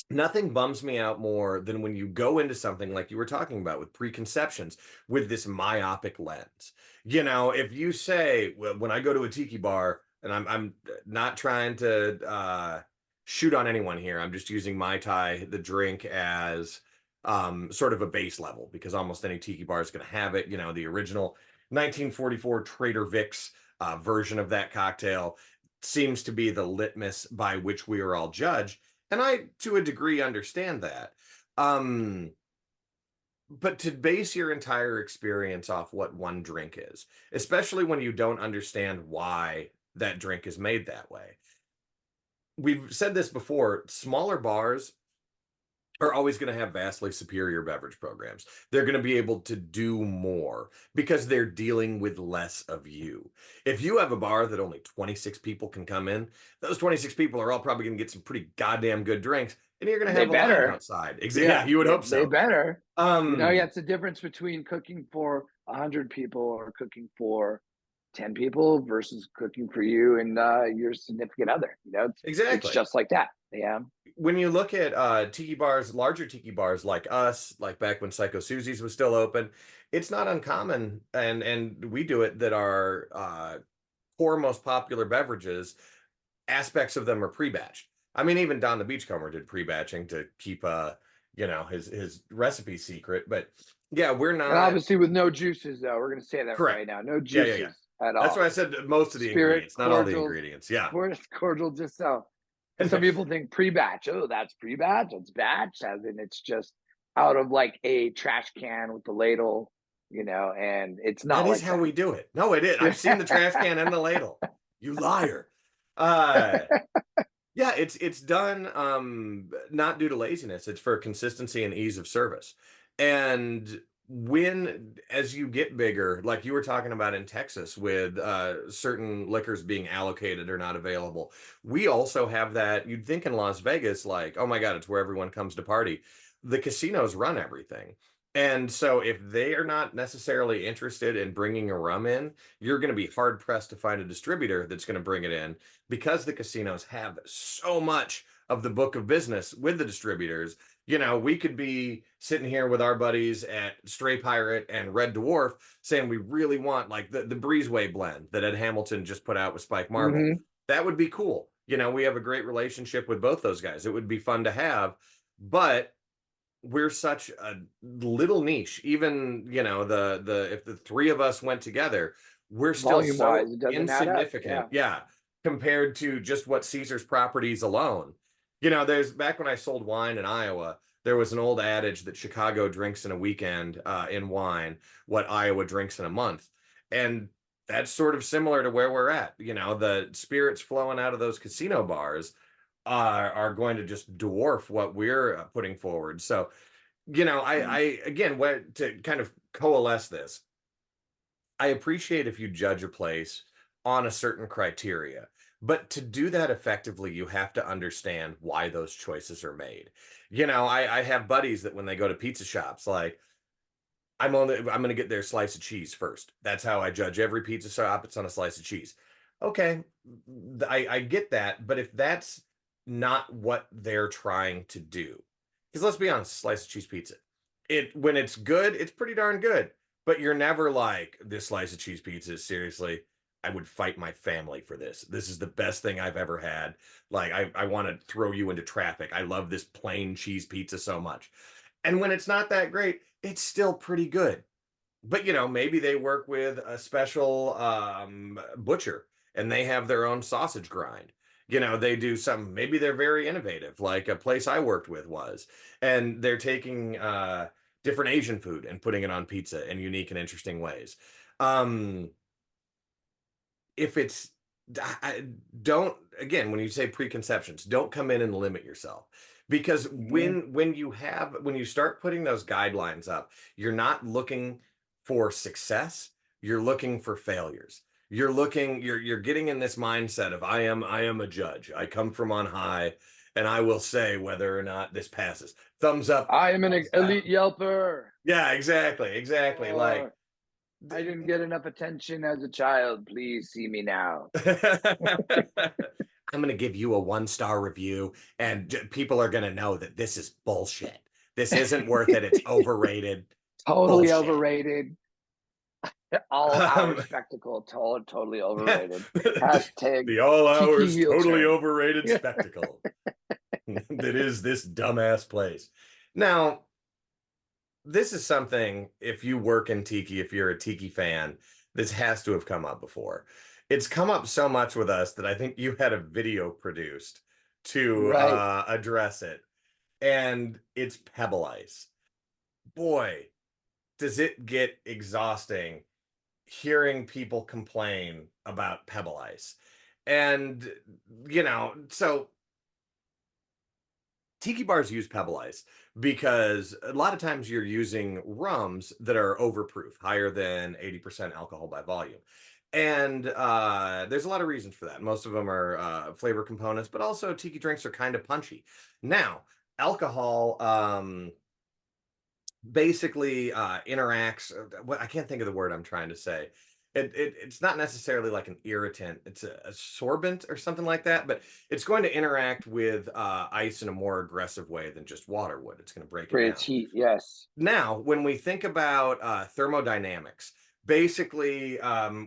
nothing bums me out more than when you go into something like you were talking about with preconceptions, with this myopic lens. If you say, well, when I go to a tiki bar, and I'm not trying to shoot on anyone here, I'm just using Mai Tai, the drink, as sort of a base level, because almost any tiki bar is going to have it. The original 1944 Trader Vic's version of that cocktail seems to be the litmus by which we are all judged. And I, to a degree, understand that. But to base your entire experience off what one drink is, especially when you don't understand why that drink is made that way. We've said this before, smaller bars are always going to have vastly superior beverage programs. They're going to be able to do more because they're dealing with less of you. If you have a bar that only 26 people can come in, those 26 people are all probably going to get some pretty goddamn good drinks, and you're going to They have a line better. outside. Yeah, you would hope They so. better. Um, Yeah, it's the difference between cooking for 100 people or cooking for 10 people versus cooking for you and your significant other. It's exactly. just like that. Yeah. When you look at tiki bars, larger tiki bars like us, like back when Psycho Susie's was still open, it's not uncommon, and we do it, that our core most popular beverages, aspects of them are pre-batched. I mean, even Don the Beachcomber did pre-batching to keep his recipe secret. But yeah, we're And not obviously with no juices, though. We're going to say that right correct. now. No Yeah. juices at That's all. why I said most of the Spirit, ingredients, not all the cordials, ingredients. Yeah. cordial, just so. And some people think pre-batch. Oh, that's pre-batch. It's batch, as in it's just out of like a trash can with the ladle, and it's That not is like how that. we do it. No, it is. I've seen the trash can and the ladle. You liar. Uh yeah, it's done not due to laziness. It's for consistency and ease of service. And when as you get bigger, like you were talking about in Texas with certain liquors being allocated or not available, we also have that. You'd think in Las Vegas, like, oh my God, it's where everyone comes to party. The casinos run everything. And so if they are not necessarily interested in bringing a rum in, you're going to be hard pressed to find a distributor that's going to bring it in, because the casinos have so much of the book of business with the distributors. We could be sitting here with our buddies at Stray Pirate and Red Dwarf saying we really want like the Breezeway blend that Ed Hamilton just put out with Spike Marble. Mm-hmm. That would be cool. We have a great relationship with both those guys. It would be fun to have, but we're such a little niche. Even the if the three of us went together, we're still Volume so wise, it doesn't add up. insignificant. Yeah, compared to just what Caesar's properties alone. There's, back when I sold wine in Iowa, there was an old adage that Chicago drinks in a weekend in wine what Iowa drinks in a month. And that's sort of similar to where we're at. The spirits flowing out of those casino bars are going to just dwarf what we're putting forward. So, I again, what to kind of coalesce this, I appreciate if you judge a place on a certain criteria, but to do that effectively, you have to understand why those choices are made. I have buddies that when they go to pizza shops, like, I'm going to get their slice of cheese first. That's how I judge every pizza shop. It's on a slice of cheese. Okay, I get that, but if that's not what they're trying to do. Because let's be honest, slice of cheese pizza, when it's good, it's pretty darn good. But you're never like, this slice of cheese pizza is seriously, I would fight my family for this. This is the best thing I've ever had. Like, I want to throw you into traffic. I love this plain cheese pizza so much. And when it's not that great, it's still pretty good. But maybe they work with a special butcher and they have their own sausage grind. They do some, maybe they're very innovative, like a place I worked with was, and they're taking different Asian food and putting it on pizza in unique and interesting ways. Um, if it's don't, again, when you say preconceptions, don't come in and limit yourself, because when you start putting those guidelines up, you're not looking for success, you're looking for failures. You're getting in this mindset of, I am a judge, I come from on high, and I will say whether or not this passes. Thumbs up, I am an thumbs down. elite Yelper. Yeah, exactly. Like, I didn't get enough attention as a child. Please see me now. I'm going to give you a 1-star review, and people are going to know that this is bullshit. This isn't worth it. It's overrated. Totally Bullshit. Overrated. All-hour spectacle. Totally overrated. Hashtag the all-hours Tiki totally turn. overrated spectacle that is this dumbass place. Now, this is something, if you work in Tiki, if you're a Tiki fan, this has to have come up before. It's come up so much with us that I think you had a video produced to address it. And it's Pebble Ice. Boy, does it get exhausting hearing people complain about Pebble Ice. And, so Tiki bars use Pebble Ice because a lot of times you're using rums that are overproof, higher than 80% alcohol by volume. And there's a lot of reasons for that. Most of them are flavor components, but also Tiki drinks are kind of punchy. Now, alcohol basically interacts, I can't think of the word I'm trying to say. It's not necessarily like an irritant, it's a sorbent or something like that, but it's going to interact with ice in a more aggressive way than just water would. It's going to break it down. Its heat, yes. Now, when we think about thermodynamics, basically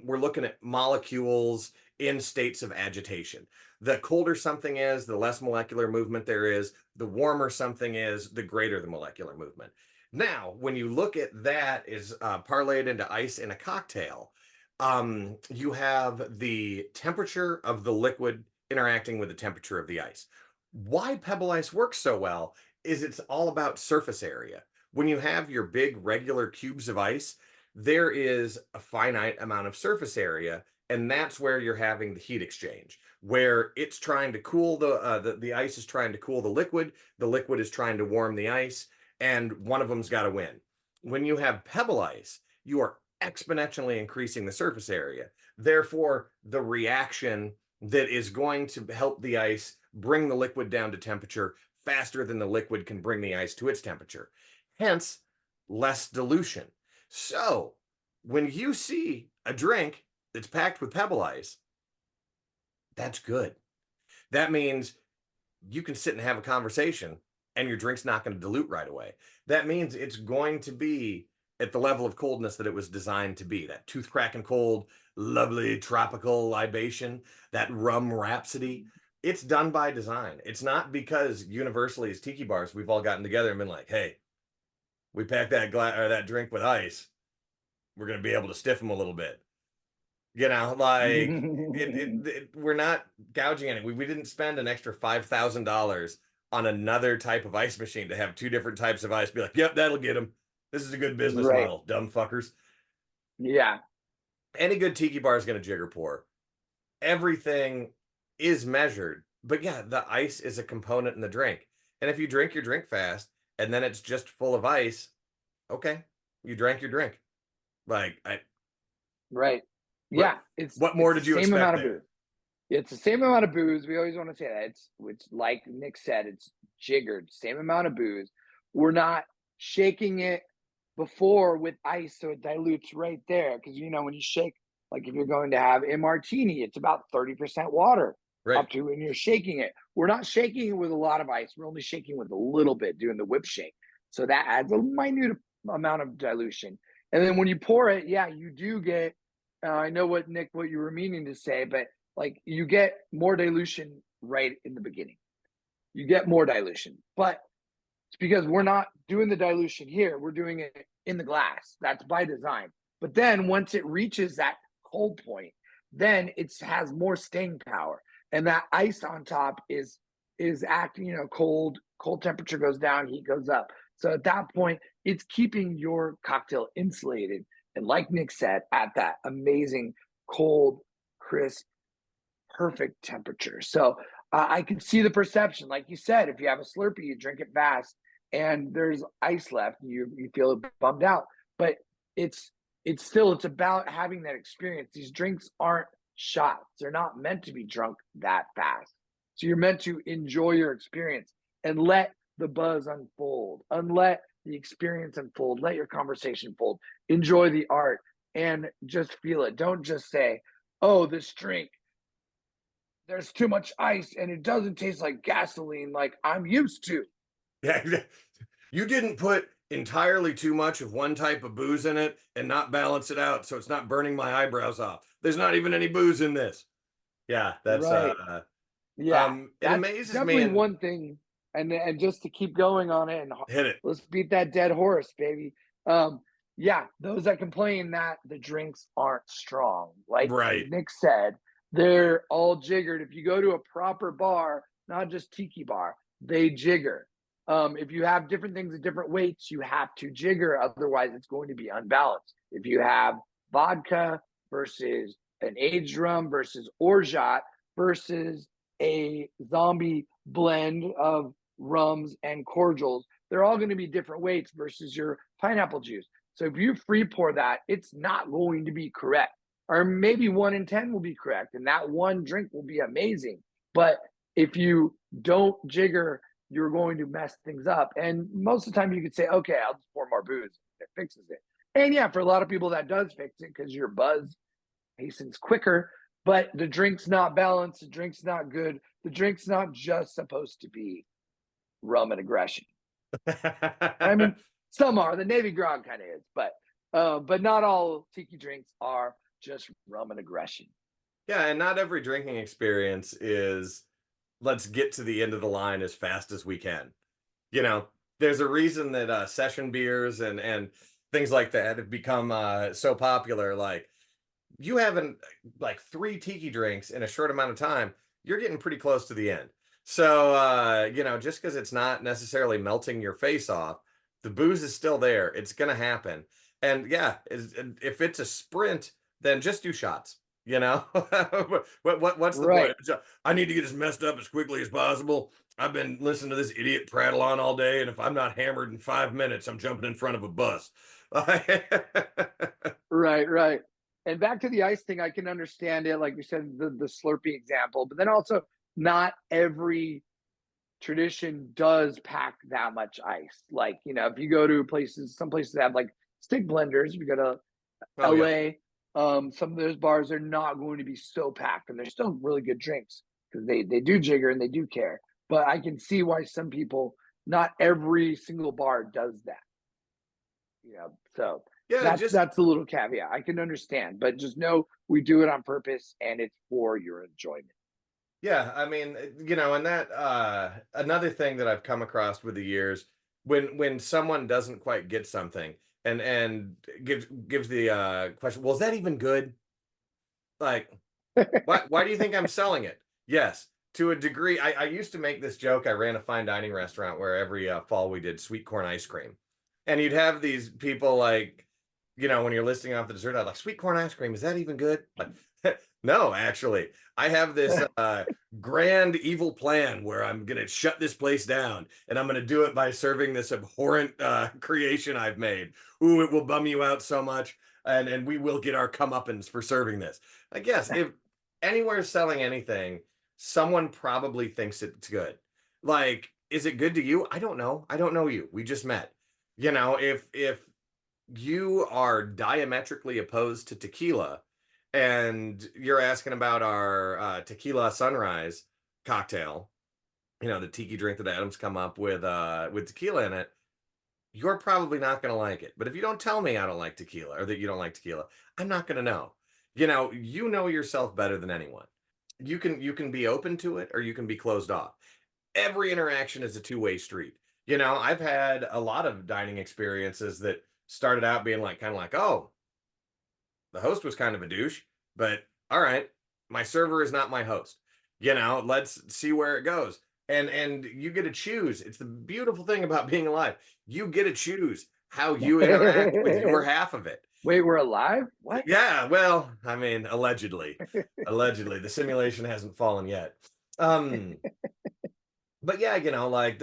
we're looking at molecules in states of agitation. The colder something is, the less molecular movement there is. The warmer something is, the greater the molecular movement. Now, when you look at that is parlayed into ice in a cocktail, you have the temperature of the liquid interacting with the temperature of the ice. Why Pebble Ice works so well is it's all about surface area. When you have your big regular cubes of ice, there is a finite amount of surface area, and that's where you're having the heat exchange, where it's trying to cool the ice is trying to cool the liquid is trying to warm the ice, and one of them's got to win. When you have Pebble Ice, you are exponentially increasing the surface area. Therefore, the reaction that is going to help the ice bring the liquid down to temperature faster than the liquid can bring the ice to its temperature. Hence, less dilution. So, when you see a drink that's packed with Pebble Ice, that's good. That means you can sit and have a conversation and your drink's not going to dilute right away. That means it's going to be at the level of coldness that it was designed to be. That tooth cracking cold, lovely tropical libation, that rum rhapsody. It's done by design. It's not because universally as Tiki bars, we've all gotten together and been like, hey, we packed that drink with ice. We're going to be able to stiff them a little bit. Like we're not gouging any. We didn't spend an extra $5,000 on another type of ice machine to have two different types of ice. Be like, yep, that'll get them. This is a good business model, dumb fuckers. Yeah. Any good Tiki bar is going to jigger pour. Everything is measured. But yeah, the ice is a component in the drink. And if you drink your drink fast and then it's just full of ice, okay, you drank your drink. Yeah. What more did you expect amount there? Of booze. It's the same amount of booze. We always want to say that. It's like Nick said, it's jiggered. Same amount of booze. We're not shaking it before with ice so it dilutes right there. Because, when you shake, like if you're going to have a martini, it's about 30% water. Right. up to, and you're shaking it. We're not shaking it with a lot of ice. We're only shaking with a little bit, doing the whip shake. So that adds a minute amount of dilution. And then when you pour it, yeah, you do get, I know what Nick, what you were meaning to say, but like you get more dilution right in the beginning. You get more dilution, but it's because we're not doing the dilution here. We're doing it in the glass. That's by design. But then once it reaches that cold point, then it has more staying power. And that ice on top is acting, cold temperature goes down, heat goes up. So at that point, it's keeping your cocktail insulated. And like Nick said, at that amazing cold, crisp, perfect temperature. So I can see the perception. Like you said, if you have a Slurpee, you drink it fast and there's ice left, you feel bummed out. But it's about having that experience. These drinks aren't shots. They're not meant to be drunk that fast. So you're meant to enjoy your experience and let the buzz unfold, and let the experience unfold, let your conversation unfold, enjoy the art, and just feel it. Don't just say, oh, this drink, there's too much ice and it doesn't taste like gasoline like I'm used to. Yeah. You didn't put entirely too much of one type of booze in it and not balance it out, so it's not burning my eyebrows off. There's not even any booze in this. Yeah, that's Right. Yeah. it That's amazes me. definitely And one thing. And just to keep going on it, and hit it. let's beat that dead horse, baby. Um, yeah, those that complain that the drinks aren't strong, like Right. Nick said, they're all jiggered. If you go to a proper bar, not just tiki bar, they jigger. If you have different things at different weights, you have to jigger. Otherwise, it's going to be unbalanced. If you have vodka versus an aged rum versus orgeat versus a zombie blend of rums and cordials, they're all going to be different weights versus your pineapple juice. So if you free pour that, it's not going to be correct. Or maybe 1 in 10 will be correct, and that one drink will be amazing. But if you don't jigger, you're going to mess things up. And most of the time you could say, okay, I'll just pour more booze. It fixes it. And yeah, for a lot of people that does fix it because your buzz hastens quicker, but the drink's not balanced. The drink's not good. The drink's not just supposed to be rum and aggression. I mean, some are. The Navy grog kind of is, but not all tiki drinks are just rum and aggression. Yeah, and not every drinking experience is let's get to the end of the line as fast as we can. There's a reason that session beers and things like that have become so popular. Like you having like 3 tiki drinks in a short amount of time, you're getting pretty close to the end. So just because it's not necessarily melting your face off, the booze is still there. It's gonna happen. And yeah, if it's a sprint, then just do shots. What's the Right. point? I need to get as messed up as quickly as possible. I've been listening to this idiot prattle on all day, and if I'm not hammered in 5 minutes, I'm jumping in front of a bus. Right. And back to the ice thing, I can understand it. Like we said, the Slurpee example, but then also not every tradition does pack that much ice. Like, if you go to places, some places have like stick blenders. If you go to Oh yeah. LA, some of those bars are not going to be so packed, and they're still really good drinks because they do jigger and they do care. But I can see why some people, not every single bar does that. So Yeah, that's a little caveat. I can understand, but just know we do it on purpose and it's for your enjoyment. yeah, I mean, and that another thing that I've come across with the years, when someone doesn't quite get something and gives the question, well, is that even good? Like, why do you think I'm selling it? Yes, to a degree. I used to make this joke. I ran a fine dining restaurant where every fall we did sweet corn ice cream, and you'd have these people like, when you're listing off the dessert, I'd like sweet corn ice cream. Is that even good? Like, no, actually, I have this grand evil plan where I'm gonna shut this place down, and I'm gonna do it by serving this abhorrent creation I've made. Ooh, it will bum you out so much, and we will get our comeuppance for serving this. I guess if anywhere selling anything, someone probably thinks it's good. Like, is it good to you? I don't know. I don't know you. We just met. If you are diametrically opposed to tequila and you're asking about our tequila sunrise cocktail, the tiki drink that Adam's come up with tequila in it, you're probably not going to like it. But if you don't tell me I don't like tequila or that you don't like tequila, I'm not going to know. You know yourself better than anyone. You can be open to it or you can be closed off. Every interaction is a two-way street. I've had a lot of dining experiences that started out being like kind of like, oh, the host was kind of a douche, but all right, my server is not my host. Let's see where it goes. And you get to choose. It's the beautiful thing about being alive. You get to choose how you interact with your half of it. Wait, we're alive? What? Yeah, well, I mean, allegedly. Allegedly. The simulation hasn't fallen yet. But yeah, like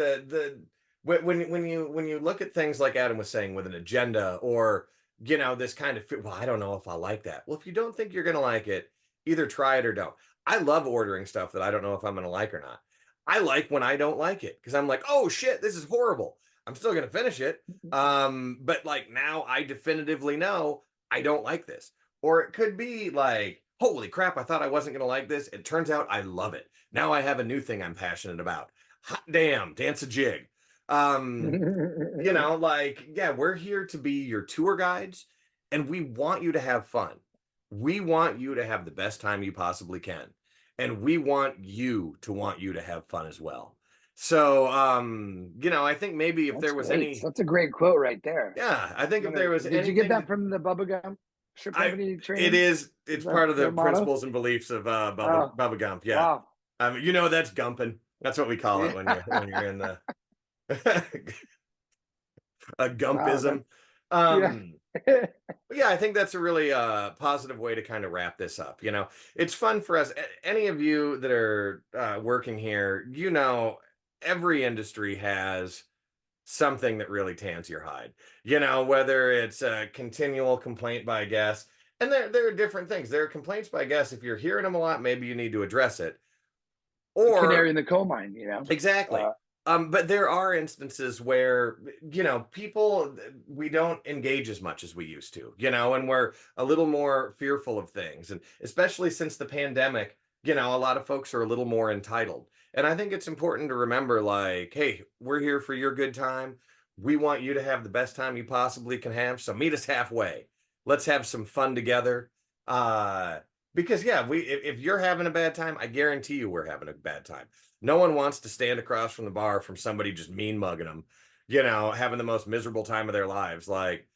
when you look at things like Adam was saying with an agenda or this kind of well, I don't know if I like that. Well, if you don't think you're going to like it, either try it or don't. I love ordering stuff that I don't know if I'm going to like or not. I like when I don't like it because I'm like, oh shit, this is horrible. I'm still going to finish it. But like now I definitively know I don't like this. Or it could be like, holy crap, I thought I wasn't going to like this. It turns out I love it. Now I have a new thing I'm passionate about. Hot damn, dance a jig. Yeah, we're here to be your tour guides and we want you to have fun. We want you to have the best time you possibly can. And we want you to have fun as well. So, I think maybe if there was great. any, That's a great quote right there. yeah, I think if there was did you get that from the Bubblegum Strip Company training? It's part of the principles and beliefs of Bubba Gump. Yeah. Wow. That's gumping. That's what we call it when you're in the a gumpism. Yeah, I think that's a really positive way to kind of wrap this up. It's fun for us. Any of you that are working here, every industry has something that really tans your hide. Whether it's a continual complaint by guests, and there are different things. There are complaints by guests. If you're hearing them a lot, maybe you need to address it. Or canary in the coal mine, Exactly. But there are instances where, people, we don't engage as much as we used to, and we're a little more fearful of things. And especially since the pandemic, a lot of folks are a little more entitled. And I think it's important to remember, like, hey, we're here for your good time. We want you to have the best time you possibly can have. So meet us halfway. Let's have some fun together. Because yeah, if you're having a bad time, I guarantee you we're having a bad time. No one wants to stand across from the bar from somebody just mean mugging them, having the most miserable time of their lives. Like,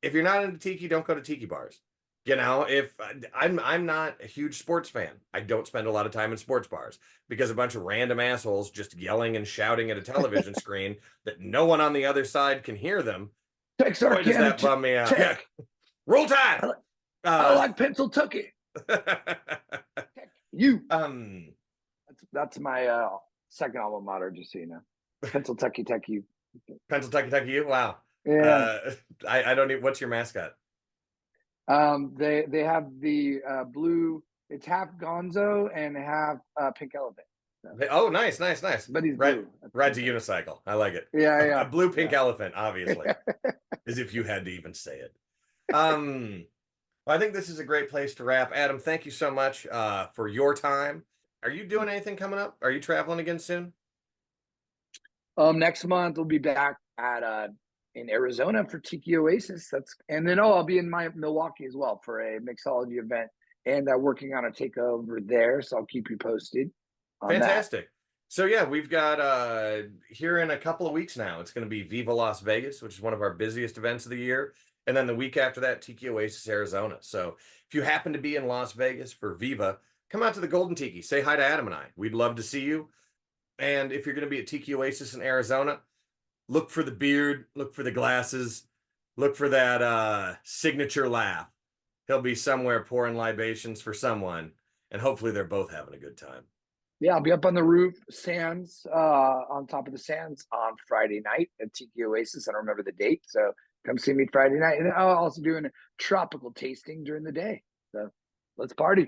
if you're not into tiki, don't go to tiki bars. If I'm not a huge sports fan, I don't spend a lot of time in sports bars because a bunch of random assholes just yelling and shouting at a television screen that no one on the other side can hear them. Boy, does that bum me out. Yeah. Roll Tide. I like pencil tuck it. You. That's my second alma mater, just so you know. Pencil Tucky Tucky. Pencil Tucky Tucky you? Wow. Yeah. I don't need. What's your mascot? They have the blue. It's half Gonzo and half Pink Elephant. So. Oh, nice. But he's blue. Rides a unicycle. I like it. Yeah. A blue pink elephant, obviously, as if you had to even say it. Well, I think this is a great place to wrap. Adam, thank you so much for your time. Are you doing anything coming up? Are you traveling again soon? Next month we'll be back at in Arizona for Tiki Oasis. And then I'll be in Milwaukee as well for a mixology event and working on a takeover there. So I'll keep you posted. Fantastic. So yeah, we've got here in a couple of weeks now. It's going to be Viva Las Vegas, which is one of our busiest events of the year. And then the week after that, Tiki Oasis, Arizona. So if you happen to be in Las Vegas for Viva, come out to the Golden Tiki. Say hi to Adam and I. We'd love to see you. And if you're going to be at Tiki Oasis in Arizona, look for the beard, look for the glasses, look for that signature laugh. He'll be somewhere pouring libations for someone, and hopefully they're both having a good time. Yeah, I'll be up on the roof, sands, on top of the sands on Friday night at Tiki Oasis. I don't remember the date, so come see me Friday night. And I'll also do a tropical tasting during the day. So let's party.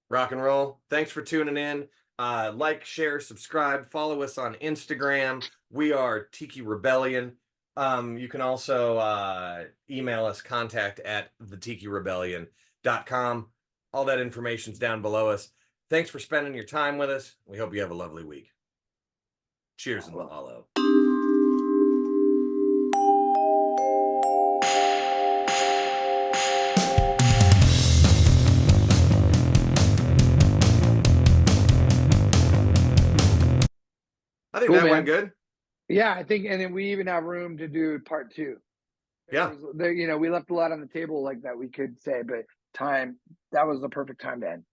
Rock and roll. Thanks for tuning in. Like, share, subscribe, follow us on Instagram. We are Tiki Rebellion. You can also email us, contact@the Tiki Rebellion. tiki-rebellion.com. All that information's down below us. Thanks for spending your time with us. We hope you have a lovely week. Cheers and mahalo. I think Cool, that man. went good. Yeah, I think, and then we even have room to do part 2. Yeah. There, we left a lot on the table like that we could say, but that was the perfect time to end.